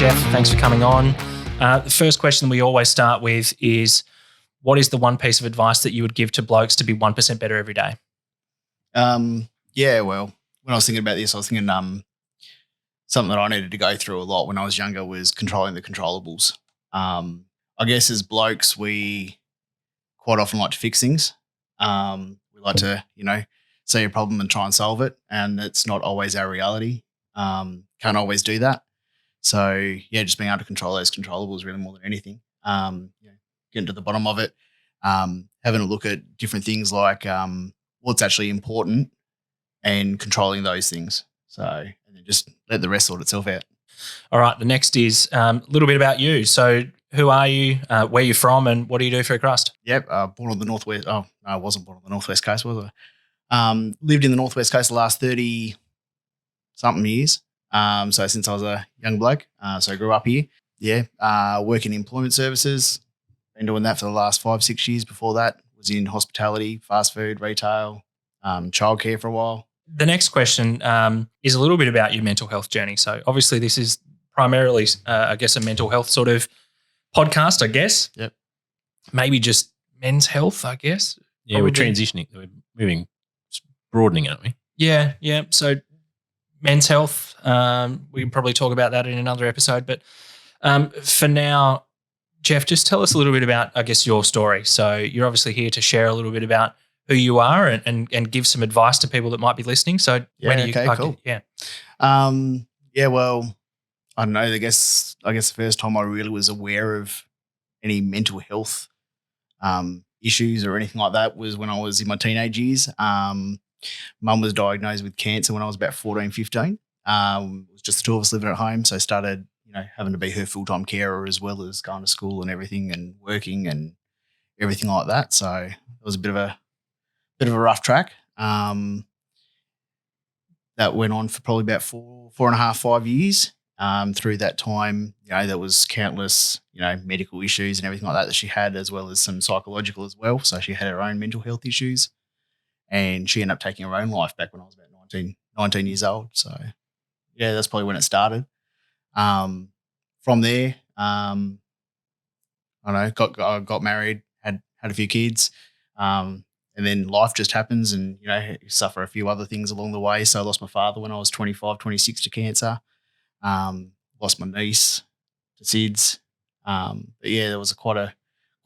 Geof, thanks for coming on. The first question we always start with is, what is the one piece of advice that you would give to blokes to be 1% better every day? Yeah, well, when I was thinking about this, I was thinking something that I needed to go through a lot when I was younger was controlling the controllables. I guess as blokes, we quite often like to fix things. We like to, see a problem and try and solve it, and it's not always our reality. Can't always do that. So, yeah, just being able to control those controllables really more than anything. Getting to the bottom of it, having a look at different things like what's actually important and controlling those things. So, and then just let the rest sort itself out. All right, the next is a little bit about you. So who are you, where are you from, and what do you do for a crust? Yep, born on the Northwest. Oh, no, I wasn't born on the Northwest Coast, was I? Lived in the Northwest Coast the last 30-something years. So since I was a young bloke. So I grew up here. Yeah, work in employment services. Been doing that for the last 5-6 years. Before that, was in hospitality, fast food, retail, childcare for a while. The next question is a little bit about your mental health journey. So obviously this is primarily, I guess, a mental health sort of podcast, I guess. Yep. Maybe just men's health, I guess. Yeah, Probably. we're transitioning. We're moving, broadening, aren't we? Yeah. So men's health, we can probably talk about that in another episode. But for now, Geof, just tell us a little bit about, I guess, your story. So you're obviously here to share a little bit about who you are and give some advice to people that might be listening. So Yeah, cool. Yeah. Yeah, well, I don't know. I guess the first time I really was aware of any mental health issues or anything like that was when I was in my teenage years. Mum was diagnosed with cancer when I was about 14, 15. It was just the two of us living at home. So I started, having to be her full-time carer as well as going to school and everything and working and everything like that. So it was a bit of a rough track. That went on for probably about 4.5, 5 years. Through that time, there was countless, medical issues and everything like that she had, as well as some psychological as well. So she had her own mental health issues, and she ended up taking her own life back when I was about 19 years old. So, yeah, that's probably when it started. From there, I got married, had a few kids, and then life just happens, and you suffer a few other things along the way. So I lost my father when I was 25, 26 to cancer. Lost my niece to SIDS. But yeah, there was quite a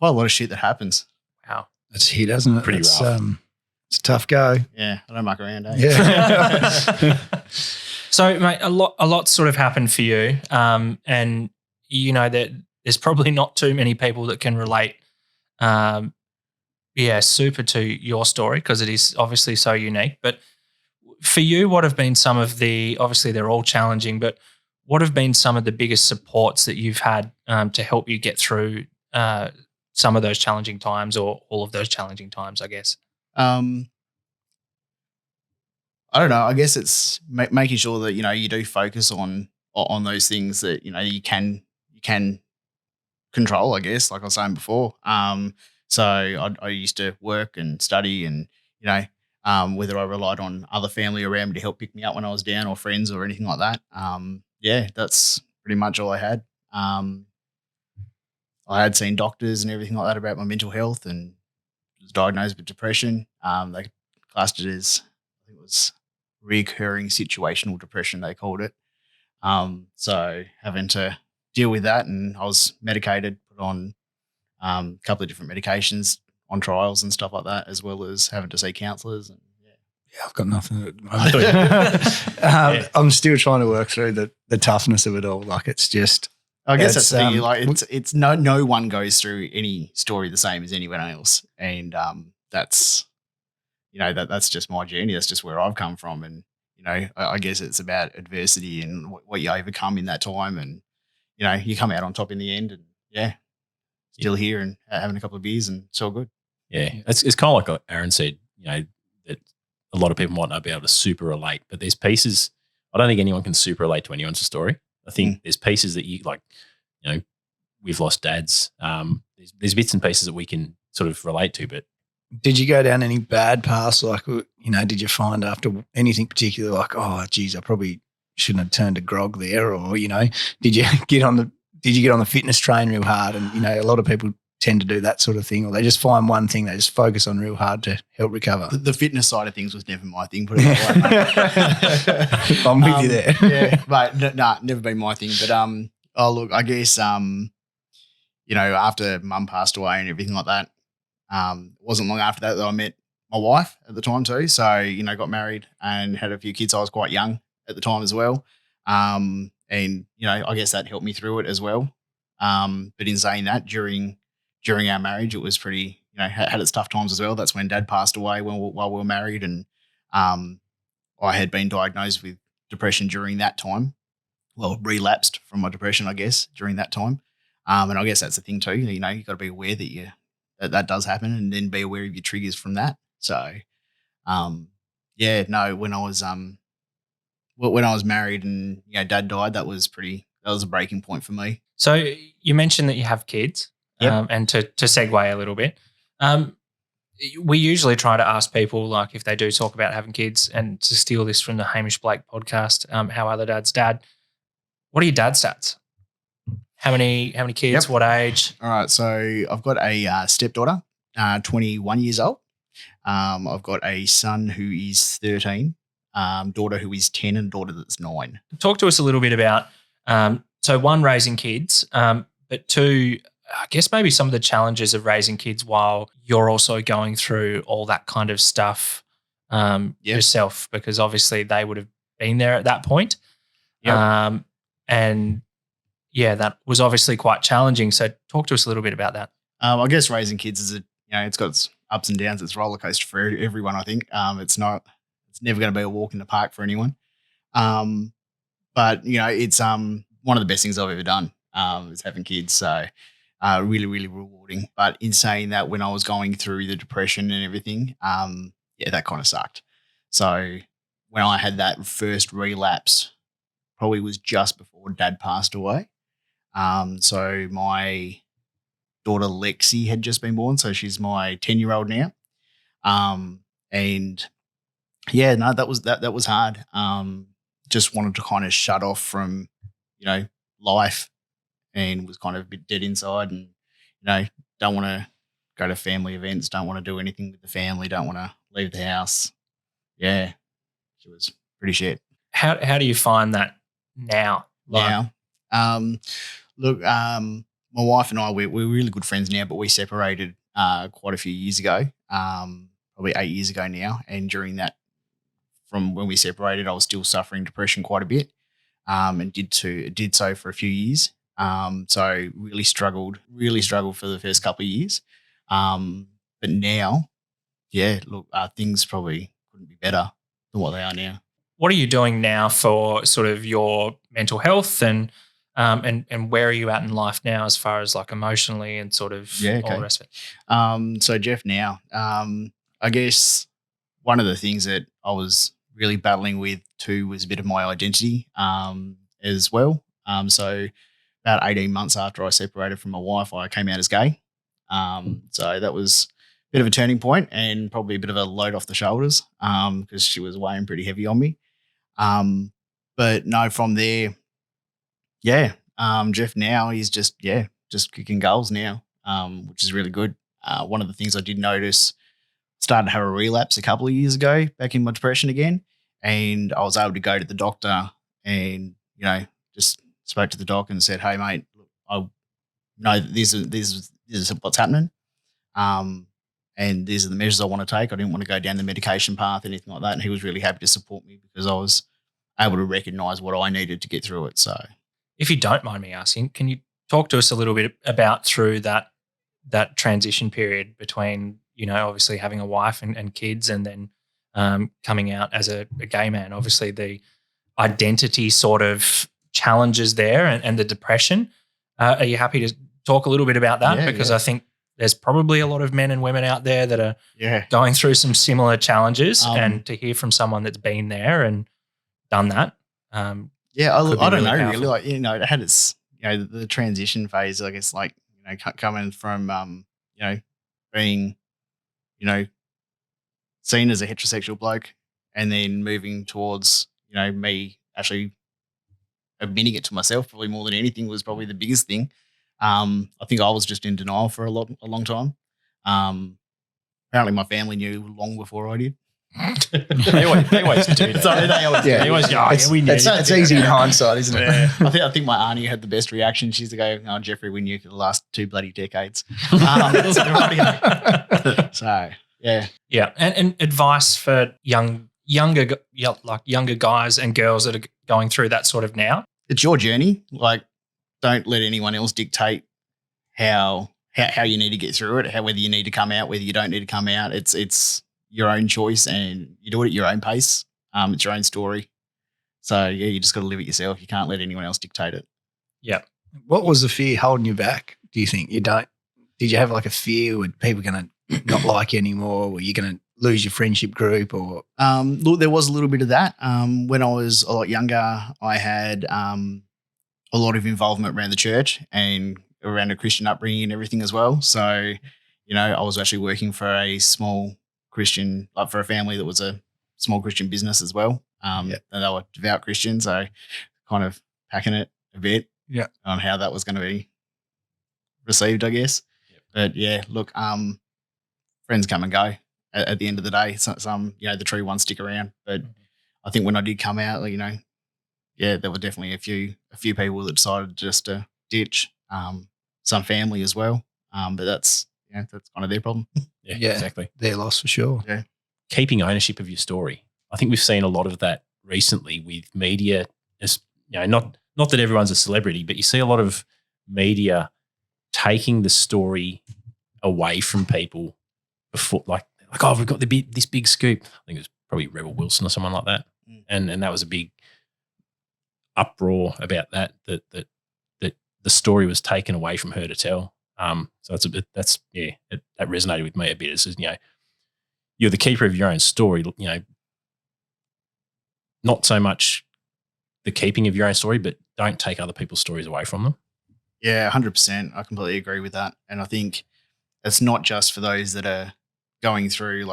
lot of shit that happens. Wow, that's hit, hasn't it? Pretty rough. It's a tough go. Yeah, I don't muck around, eh? Yeah. So, mate, a lot sort of happened for you, and that there's probably not too many people that can relate, super to your story, because it is obviously so unique. But for you, what have been some of the? Obviously, they're all challenging, but what have been some of the biggest supports that you've had to help you get through some of those challenging times, or all of those challenging times, I guess? I don't know. I guess it's making sure that you do focus on those things that you can control. I guess, like I was saying before. So I used to work and study, and whether I relied on other family around me to help pick me up when I was down, or friends, or anything like that. That's pretty much all I had. I had seen doctors and everything like that about my mental health, and was diagnosed with depression. They classed it as, I think it was recurring situational depression, they called it. So having to deal with that, and I was medicated, put on a couple of different medications, on trials and stuff like that, as well as having to see counsellors. And yeah, I've got nothing at the moment. I'm still trying to work through the toughness of it all. Like, it's just, I guess that's the thing. Like, it's no one goes through any story the same as anyone else, and that's that's just my journey. That's just where I've come from, and I guess it's about adversity and what you overcome in that time, and you come out on top in the end, and still here and having a couple of beers, and it's all good. Yeah, it's kind of like what Aaron said. That a lot of people might not be able to super relate, but there's pieces. I don't think anyone can super relate to anyone's story. I think there's pieces that you like. We've lost dads. There's bits and pieces that we can sort of relate to, but. Did you go down any bad paths? Like, did you find after anything particular, like, oh, geez, I probably shouldn't have turned to grog there, or did you get on the fitness train real hard? And a lot of people tend to do that sort of thing, or they just find one thing they just focus on real hard to help recover. The fitness side of things was never my thing. Put it that way, mate. I'm with you there. Yeah, but never been my thing. But look, I guess after Mum passed away and everything like that, it wasn't long after that I met my wife at the time too. So got married and had a few kids. I was quite young at the time as well, and I guess that helped me through it as well. But in saying that, during our marriage, it was pretty, had its tough times as well. That's when Dad passed away while we were married, and I had been diagnosed with depression during that time. Well, relapsed from my depression, I guess, during that time. And I guess that's the thing too. You've got to be aware that does happen, and then be aware of your triggers from that. So, when I was married and Dad died, that was a breaking point for me. So you mentioned that you have kids, Yep. And to segue a little bit, we usually try to ask people, like, if they do talk about having kids, and to steal this from the Hamish Blake podcast, how are the dad's dad? What are your dad's stats? How many kids? Yep. What age? All right, so I've got a stepdaughter, 21 years old. I've got a son who is 13, daughter who is 10, and daughter that's 9. Talk to us a little bit about, so one, raising kids, but two, I guess maybe some of the challenges of raising kids while you're also going through all that kind of stuff yourself, because obviously they would have been there at that point. Yep. And yeah, that was obviously quite challenging. So talk to us a little bit about that. I guess raising kids is it's got its ups and downs. It's a roller coaster for everyone, I think. It's never going to be a walk in the park for anyone. But it's one of the best things I've ever done, is having kids. So really, really rewarding. But in saying that, when I was going through the depression and everything, that kind of sucked. So when I had that first relapse, probably was just before Dad passed away. So my daughter Lexi had just been born, so she's my 10-year-old now. And that was hard. Just wanted to kind of shut off from, life, and was kind of a bit dead inside, and, don't want to go to family events, don't want to do anything with the family, don't want to leave the house. Yeah, it was pretty shit. How do you find that now? Now, look, my wife and I, we're really good friends now, but we separated quite a few years ago, probably 8 years ago now. And during that, from when we separated, I was still suffering depression quite a bit, and did so for a few years. So really struggled for the first couple of years. But now, things probably couldn't be better than what they are now. What are you doing now for sort of your mental health, and where are you at in life now as far as like emotionally and sort of all the rest of it? So Geof, now, I guess one of the things that I was really battling with too was a bit of my identity as well. So about 18 months after I separated from my wife, I came out as gay. So that was a bit of a turning point and probably a bit of a load off the shoulders, because she was weighing pretty heavy on me. But no, from there, Geof now, he's just kicking goals now, which is really good. One of the things I did notice, started to have a relapse a couple of years ago, back in my depression again, and I was able to go to the doctor and, just spoke to the doc and said, "Hey mate, look, I know that this is what's happening. And these are the measures I want to take. I didn't want to go down the medication path, anything like that." And he was really happy to support me because I was able to recognize what I needed to get through it. So, if you don't mind me asking, can you talk to us a little bit about through that transition period between, obviously having a wife and kids, and then coming out as a gay man? Obviously the identity sort of challenges there, and the depression. Are you happy to talk a little bit about that? Because I think there's probably a lot of men and women out there that are going through some similar challenges, and to hear from someone that's been there and done that. I don't know, powerful. really. Like, it had its, the transition phase, I guess, like, coming from, being, seen as a heterosexual bloke, and then moving towards, me actually admitting it to myself, probably more than anything, was probably the biggest thing. I think I was just in denial for a long time. Apparently my family knew long before I did. they always do that. So they always Yeah. They always go, we knew. It's easy in hindsight, isn't it? Yeah. I think my auntie had the best reaction. She's to go, "Oh, Jeffrey, we knew for the last 2 bloody decades." So yeah, Yeah, and advice for younger guys and girls that are going through that sort of now. it's your journey. Like, don't let anyone else dictate how you need to get through it. Whether you need to come out, whether you don't need to come out. It's your own choice, and you do it at your own pace. It's your own story. So yeah, you just got to live it yourself. You can't let anyone else dictate it. Yeah. What was the fear holding you back? Do you think did you have like a fear with people going to not like you anymore? Were you going to lose your friendship group or? Look, there was a little bit of that. When I was a lot younger, I had a lot of involvement around the church and around a Christian upbringing and everything as well. So, I was actually working for a small Christian, like for a family that was a small Christian business as well. And they were devout Christians. So kind of packing it a bit on how that was going to be received, I guess. Yep. But yeah, look, friends come and go at the end of the day. Some the true ones stick around. But I think when I did come out, there were definitely a few people that decided just to ditch. Some family as well. But that's kind of their problem. Yeah, exactly. Their loss for sure. Yeah. Keeping ownership of your story. I think we've seen a lot of that recently with media. Not that everyone's a celebrity, but you see a lot of media taking the story away from people before, like we've got this big scoop. I think it was probably Rebel Wilson or someone like that, and that was a big uproar about that the story was taken away from her to tell. So it's a bit that resonated with me a bit. It's you're the keeper of your own story. Not so much the keeping of your own story, but don't take other people's stories away from them. Yeah, 100%. I completely agree with that. And I think it's not just for those that are going through,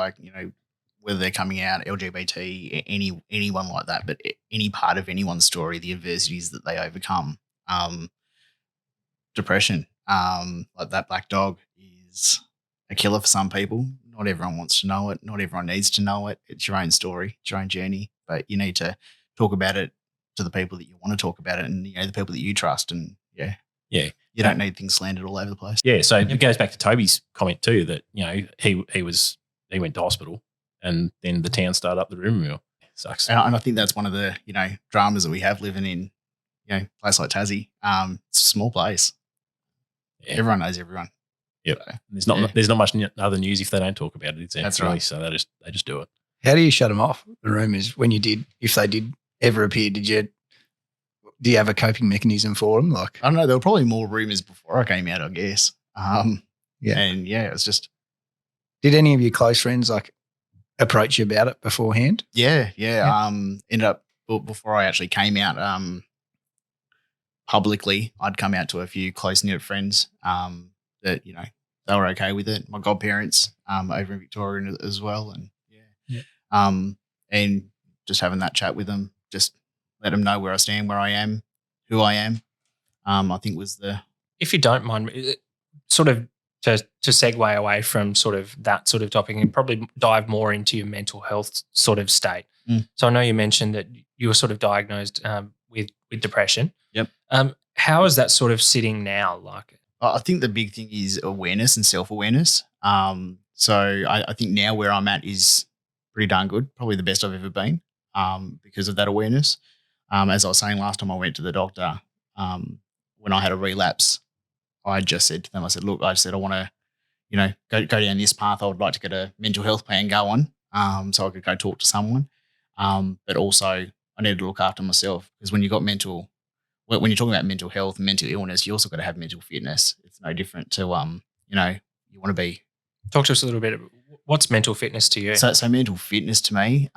whether they're coming out, LGBT, anyone like that, but any part of anyone's story, the adversities that they overcome. Depression, like that black dog, is a killer for some people. Not everyone wants to know it. Not everyone needs to know it. It's your own story, it's your own journey, but you need to talk about it to the people that you want to talk about it, and the people that you trust. And you don't need things slandered all over the place. Yeah, so it goes back to Toby's comment too that he went to hospital, and then the town started up the rumour mill. Sucks. And I think that's one of the dramas that we have living in a place like Tassie. It's a small place. Yeah. Everyone knows everyone. Yep. So, there's not much other news if they don't talk about it. That's really, right. So they just do it. How do you shut them off? The rumours when you did, if they did ever appear, do you have a coping mechanism for them? Like, I don't know. There were probably more rumours before I came out, I guess. And it was just. Did any of your close friends approach you about it beforehand? Yeah. Ended up before I actually came out. Publicly, I'd come out to a few close-knit friends that, they were okay with it. My godparents over in Victoria as well. And and just having that chat with them, just let them know where I stand, where I am, who I am, I think was the... If you don't mind, sort of to segue away from sort of that sort of topic and probably dive more into your mental health sort of state. So I know you mentioned that you were sort of diagnosed with depression. Yep. How is that sort of sitting now? I think the big thing is awareness and self-awareness. So I think now where I'm at is pretty darn good, probably the best I've ever been because of that awareness. As I was saying last time I went to the doctor, when I had a relapse, I just said to them, I want to, go down this path. I would like to get a mental health plan going so I could go talk to someone. But also I need to look after myself because when you're talking about mental health and mental illness, you also got to have mental fitness. It's no different to, you want to be. Talk to us a little bit. What's mental fitness to you? So mental fitness to me,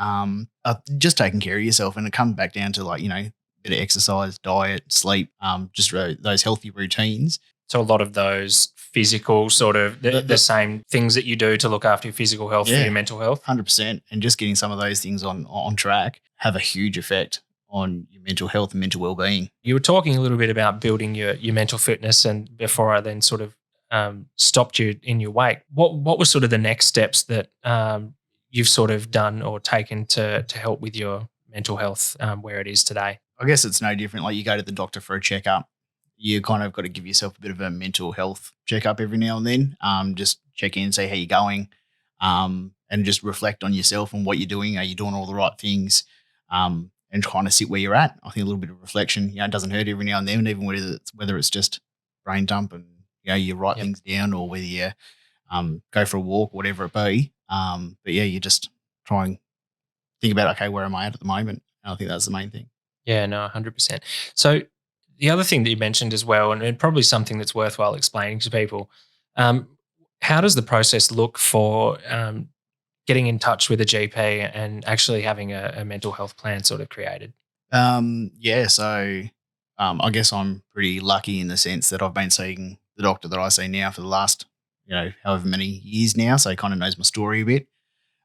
just taking care of yourself, and it comes back down to bit of exercise, diet, sleep, just those healthy routines. So a lot of those physical sort of the same things that you do to look after your physical health for your mental health. 100%. And just getting some of those things on track have a huge effect on your mental health and mental well-being. You were talking a little bit about building your mental fitness, and before I then sort of stopped you in your wake, what was sort of the next steps that you've sort of done or taken to help with your mental health where it is today? I guess it's no different. Like you go to the doctor for a checkup, you kind of got to give yourself a bit of a mental health checkup every now and then. Just check in, see how you're going, and just reflect on yourself and what you're doing. Are you doing all the right things? And kind of sit where you're at. I think a little bit of reflection, it doesn't hurt every now and then, even whether it's just brain dump and you write things down, or whether you go for a walk, whatever it be. But you just try and think about, okay, where am I at the moment? And I think that's the main thing. Yeah, no, 100%. So the other thing that you mentioned as well, and probably something that's worthwhile explaining to people, how does the process look for getting in touch with a GP and actually having a mental health plan sort of created? So I guess I'm pretty lucky in the sense that I've been seeing the doctor that I see now for the last, however many years now. So he kind of knows my story a bit.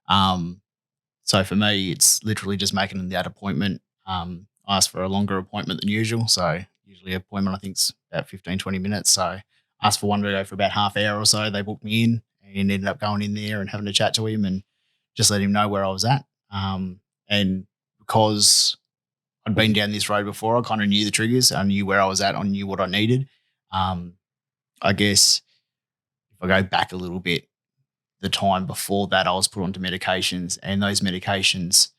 So for me, it's literally just making that appointment. I ask for a longer appointment than usual. So usually appointment, I think, is about 15, 20 minutes. So asked for one to go for about half hour or so. They booked me in and ended up going in there and having a chat to him and just let him know where I was at. And because I'd been down this road before, I kind of knew the triggers. I knew where I was at. I knew what I needed. I guess if I go back a little bit, the time before that, I was put onto medications, and those medications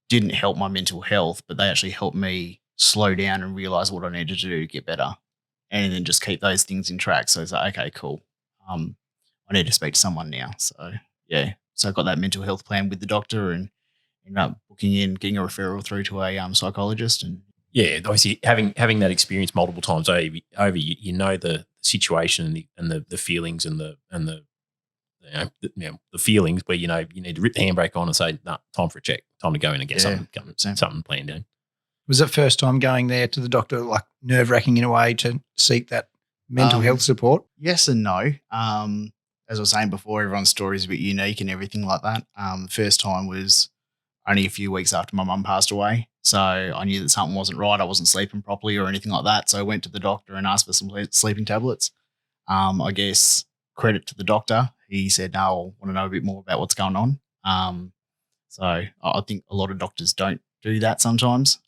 didn't help my mental health, but they actually helped me slow down and realize what I needed to do to get better, and then just keep those things in track. So it's like, okay, cool. I need to speak to someone now. So I got that mental health plan with the doctor and ended up booking in, getting a referral through to a psychologist. And obviously having that experience multiple times over, you know the situation and the feelings and the feelings where you need to rip the handbrake on and say, nah, time for a check, time to go in and get something planned in. Was it first time going there to the doctor, like nerve-wracking in a way to seek that mental health support? Yes and no. As I was saying before, everyone's story is a bit unique and everything like that. The first time was only a few weeks after my mum passed away. So I knew that something wasn't right. I wasn't sleeping properly or anything like that. So I went to the doctor and asked for some sleeping tablets. I guess credit to the doctor. He said, no, I want to know a bit more about what's going on. So I think a lot of doctors don't do that sometimes.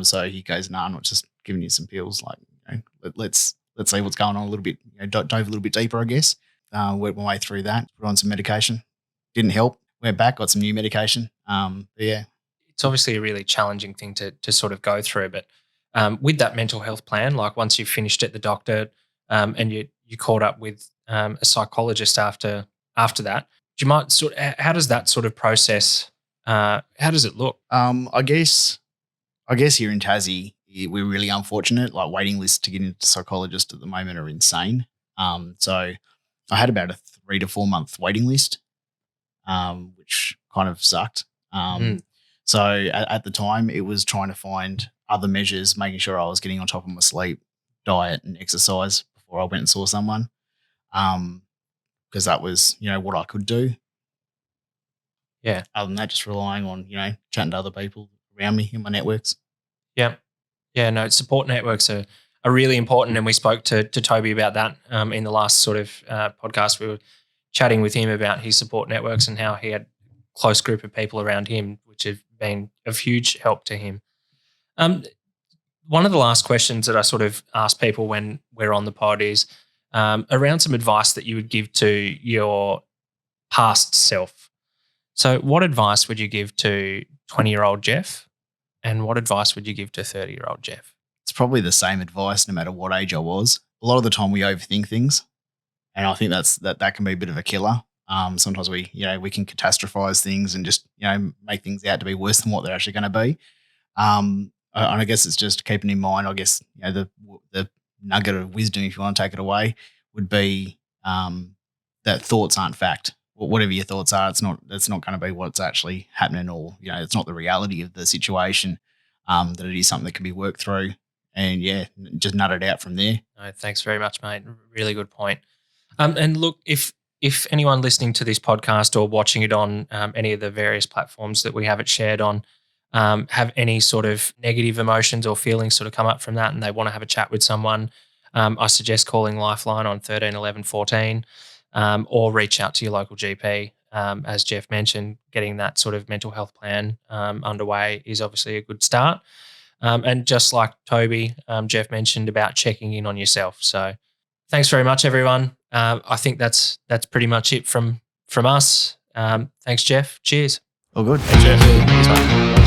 So he goes, no, I'm not just giving you some pills. Like, let's see what's going on a little bit, dive a little bit deeper, I guess. Worked my way through that, put on some medication. Didn't help. Went back, got some new medication. It's obviously a really challenging thing to sort of go through. But with that mental health plan, like once you've finished at the doctor and you caught up with a psychologist after that, do you might how does that sort of process? How does it look? I guess here in Tassie, we're really unfortunate. Like waiting lists to get into psychologist at the moment are insane. So I had about a 3 to 4 month waiting list, which kind of sucked. So at the time, it was trying to find other measures, making sure I was getting on top of my sleep, diet, and exercise before I went and saw someone, because that was what I could do. Yeah. Other than that, just relying on chatting to other people around me in my networks. Yeah. Yeah. No, support networks are really important, and we spoke to Toby about that in the last sort of podcast. We were chatting with him about his support networks and how he had a close group of people around him, which have been of huge help to him. One of the last questions that I sort of ask people when we're on the pod is around some advice that you would give to your past self. So what advice would you give to 20-year-old Geof, and what advice would you give to 30-year-old Geof? It's probably the same advice no matter what age I was. A lot of the time we overthink things, and I think that can be a bit of a killer. Sometimes we can catastrophize things and just make things out to be worse than what they're actually going to be. And I guess it's just keeping in mind, I guess the nugget of wisdom, if you want to take it away, would be that thoughts aren't fact. Whatever your thoughts are, it's not going to be what's actually happening, or it's not the reality of the situation. That it is something that can be worked through, and just nut it out from there. No, thanks very much, mate. Really good point. And look, if anyone listening to this podcast or watching it on any of the various platforms that we have it shared on, have any sort of negative emotions or feelings sort of come up from that and they want to have a chat with someone, I suggest calling Lifeline on 13 11 14 or reach out to your local GP. As Geof mentioned, getting that sort of mental health plan underway is obviously a good start. And just like Toby, Geof mentioned about checking in on yourself. So thanks very much, everyone. I think that's pretty much it from us. Thanks, Geof. Cheers. All good. Thanks, Geoff.